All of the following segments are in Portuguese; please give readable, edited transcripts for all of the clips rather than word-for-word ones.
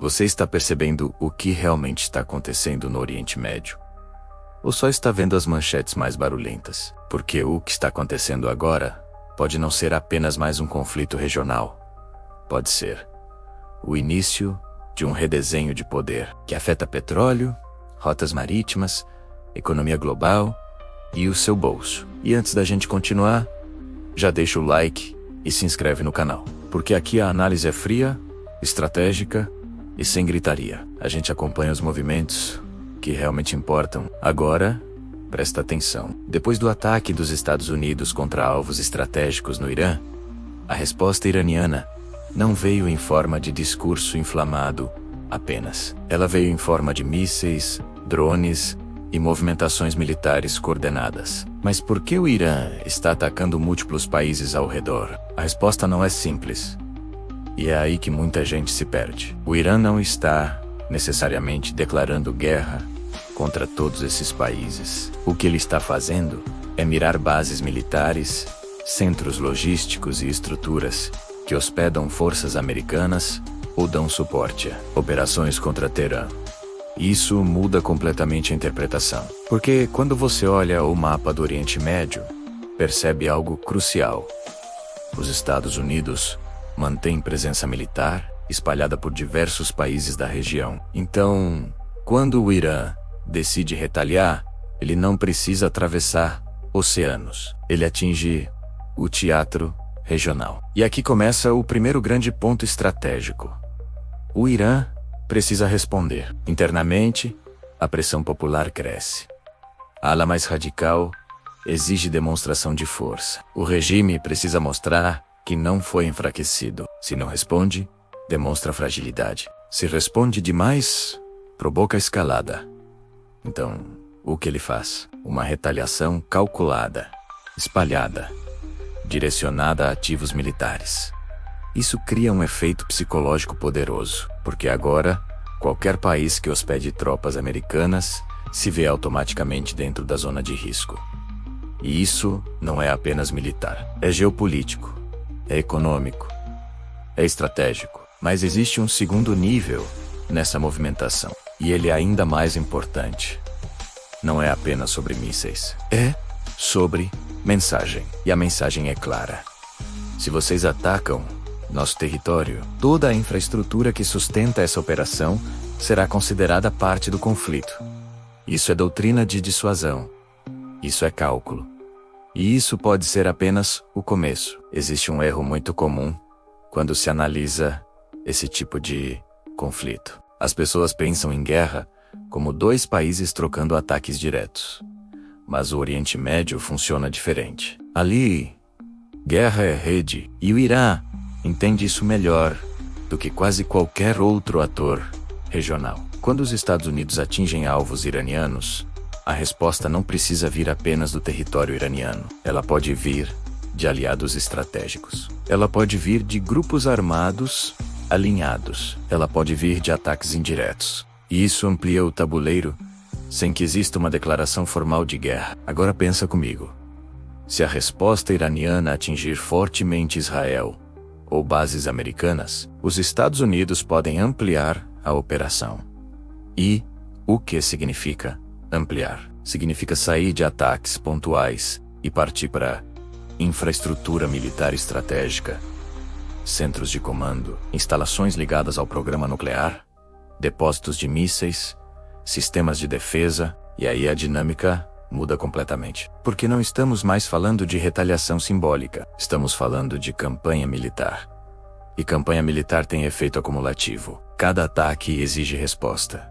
Você está percebendo o que realmente está acontecendo no Oriente Médio? Ou só está vendo as manchetes mais barulhentas? Porque o que está acontecendo agora pode não ser apenas mais um conflito regional. Pode ser o início de um redesenho de poder que afeta petróleo, rotas marítimas, economia global e o seu bolso. E antes da gente continuar, já deixa o like e se inscreve no canal, porque aqui a análise é fria, estratégica e sem gritaria. A gente acompanha os movimentos que realmente importam. Agora, presta atenção. Depois do ataque dos Estados Unidos contra alvos estratégicos no Irã, a resposta iraniana não veio em forma de discurso inflamado apenas. Ela veio em forma de mísseis, drones e movimentações militares coordenadas. Mas por que o Irã está atacando múltiplos países ao redor? A resposta não é simples. E é aí que muita gente se perde. O Irã não está necessariamente declarando guerra contra todos esses países. O que ele está fazendo é mirar bases militares, centros logísticos e estruturas que hospedam forças americanas ou dão suporte a operações contra Teherã. Isso muda completamente a interpretação. Porque quando você olha o mapa do Oriente Médio, percebe algo crucial. Os Estados Unidos mantêm presença militar espalhada por diversos países da região. Então, quando o Irã decide retaliar, ele não precisa atravessar oceanos. Ele atinge o teatro regional. E aqui começa o primeiro grande ponto estratégico. O Irã precisa responder. Internamente, a pressão popular cresce. A ala mais radical exige demonstração de força. O regime precisa mostrar que não foi enfraquecido. Se não responde, demonstra fragilidade. Se responde demais, provoca escalada. Então, o que ele faz? Uma retaliação calculada, espalhada, direcionada a ativos militares. Isso cria um efeito psicológico poderoso, porque agora, qualquer país que hospede tropas americanas se vê automaticamente dentro da zona de risco. E isso não é apenas militar, é geopolítico, é econômico, é estratégico. Mas existe um segundo nível nessa movimentação, e ele é ainda mais importante. Não é apenas sobre mísseis, é sobre mensagem. E a mensagem é clara. Se vocês atacam nosso território, toda a infraestrutura que sustenta essa operação será considerada parte do conflito. Isso é doutrina de dissuasão. Isso é cálculo. E isso pode ser apenas o começo. Existe um erro muito comum quando se analisa esse tipo de conflito. As pessoas pensam em guerra como dois países trocando ataques diretos. Mas o Oriente Médio funciona diferente. Ali, guerra é rede, e o Irã entende isso melhor do que quase qualquer outro ator regional. Quando os Estados Unidos atingem alvos iranianos, a resposta não precisa vir apenas do território iraniano. Ela pode vir de aliados estratégicos. Ela pode vir de grupos armados alinhados. Ela pode vir de ataques indiretos. E isso amplia o tabuleiro sem que exista uma declaração formal de guerra. Agora pensa comigo. Se a resposta iraniana atingir fortemente Israel ou bases americanas, os Estados Unidos podem ampliar a operação. E o que significa ampliar? Significa sair de ataques pontuais e partir para infraestrutura militar estratégica, centros de comando, instalações ligadas ao programa nuclear, depósitos de mísseis, sistemas de defesa, e aí a dinâmica muda completamente. Porque não estamos mais falando de retaliação simbólica, estamos falando de campanha militar. E campanha militar tem efeito acumulativo. Cada ataque exige resposta.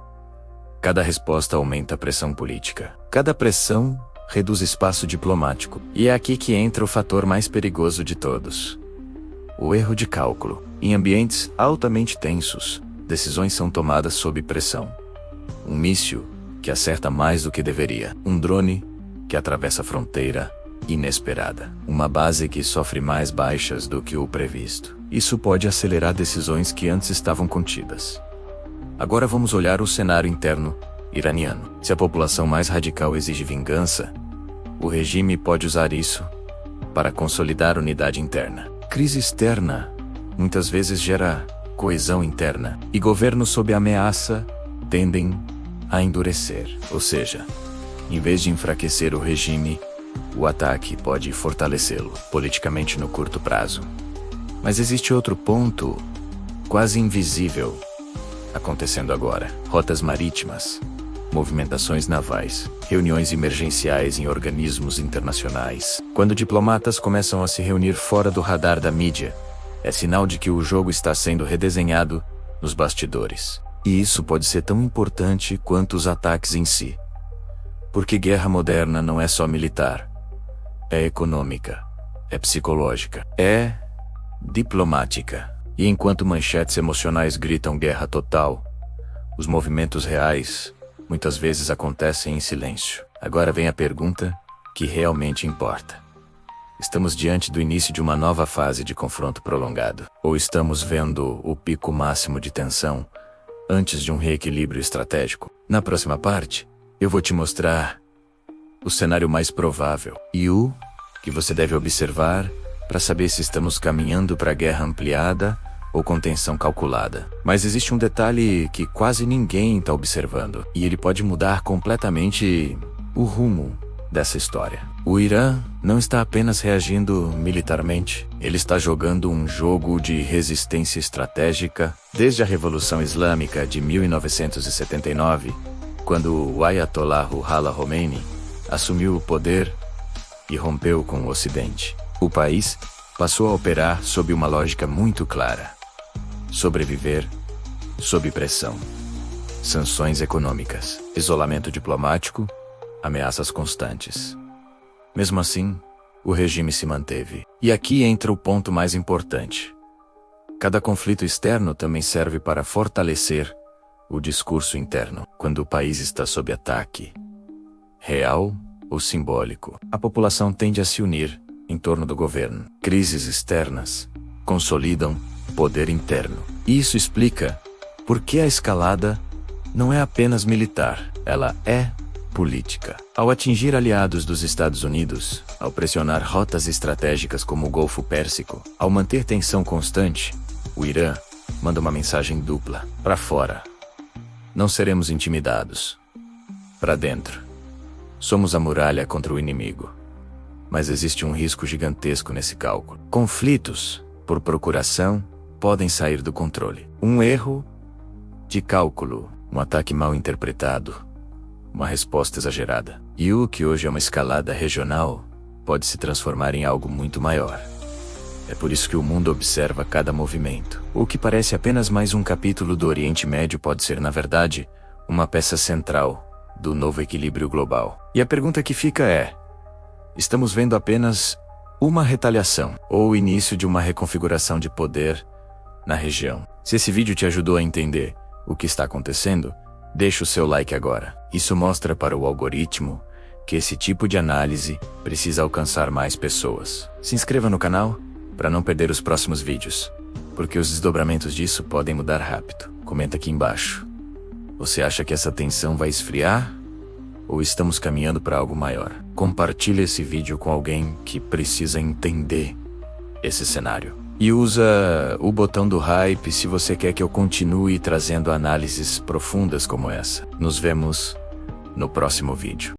Cada resposta aumenta a pressão política. Cada pressão reduz espaço diplomático. E é aqui que entra o fator mais perigoso de todos: o erro de cálculo. Em ambientes altamente tensos, decisões são tomadas sob pressão. Um míssil que acerta mais do que deveria. Um drone que atravessa a fronteira inesperada. Uma base que sofre mais baixas do que o previsto. Isso pode acelerar decisões que antes estavam contidas. Agora vamos olhar o cenário interno iraniano. Se a população mais radical exige vingança, o regime pode usar isso para consolidar unidade interna. Crise externa muitas vezes gera coesão interna, e governos sob ameaça tendem a endurecer. Ou seja, em vez de enfraquecer o regime, o ataque pode fortalecê-lo politicamente no curto prazo. Mas existe outro ponto, quase invisível, acontecendo agora. Rotas marítimas, movimentações navais, reuniões emergenciais em organismos internacionais. Quando diplomatas começam a se reunir fora do radar da mídia, é sinal de que o jogo está sendo redesenhado nos bastidores. E isso pode ser tão importante quanto os ataques em si. Porque guerra moderna não é só militar. É econômica, é psicológica, é diplomática. E enquanto manchetes emocionais gritam guerra total, os movimentos reais muitas vezes acontecem em silêncio. Agora vem a pergunta que realmente importa. Estamos diante do início de uma nova fase de confronto prolongado? Ou estamos vendo o pico máximo de tensão antes de um reequilíbrio estratégico? Na próxima parte, eu vou te mostrar o cenário mais provável e o que você deve observar para saber se estamos caminhando para guerra ampliada ou contenção calculada. Mas existe um detalhe que quase ninguém está observando, e ele pode mudar completamente o rumo dessa história. O Irã não está apenas reagindo militarmente, ele está jogando um jogo de resistência estratégica desde a Revolução Islâmica de 1979, quando o Ayatollah Ruhollah Khomeini assumiu o poder e rompeu com o Ocidente. O país passou a operar sob uma lógica muito clara: sobreviver sob pressão. Sanções econômicas, isolamento diplomático, ameaças constantes. Mesmo assim, o regime se manteve. E aqui entra o ponto mais importante. Cada conflito externo também serve para fortalecer o discurso interno. Quando o país está sob ataque, real ou simbólico, a população tende a se unir em torno do governo. Crises externas consolidam poder interno. E isso explica por que a escalada não é apenas militar, ela é política. Ao atingir aliados dos Estados Unidos, ao pressionar rotas estratégicas como o Golfo Pérsico, ao manter tensão constante, o Irã manda uma mensagem dupla. Para fora, não seremos intimidados. Para dentro, somos a muralha contra o inimigo. Mas existe um risco gigantesco nesse cálculo. Conflitos, por procuração, podem sair do controle. Um erro de cálculo, um ataque mal interpretado, uma resposta exagerada. E o que hoje é uma escalada regional pode se transformar em algo muito maior. É por isso que o mundo observa cada movimento. O que parece apenas mais um capítulo do Oriente Médio pode ser, na verdade, uma peça central do novo equilíbrio global. E a pergunta que fica é: estamos vendo apenas uma retaliação ou o início de uma reconfiguração de poder na região? Se esse vídeo te ajudou a entender o que está acontecendo, deixa o seu like agora. Isso mostra para o algoritmo que esse tipo de análise precisa alcançar mais pessoas. Se inscreva no canal para não perder os próximos vídeos, porque os desdobramentos disso podem mudar rápido. Comenta aqui embaixo. Você acha que essa tensão vai esfriar? Ou estamos caminhando para algo maior? Compartilhe esse vídeo com alguém que precisa entender esse cenário. E usa o botão do hype se você quer que eu continue trazendo análises profundas como essa. Nos vemos no próximo vídeo.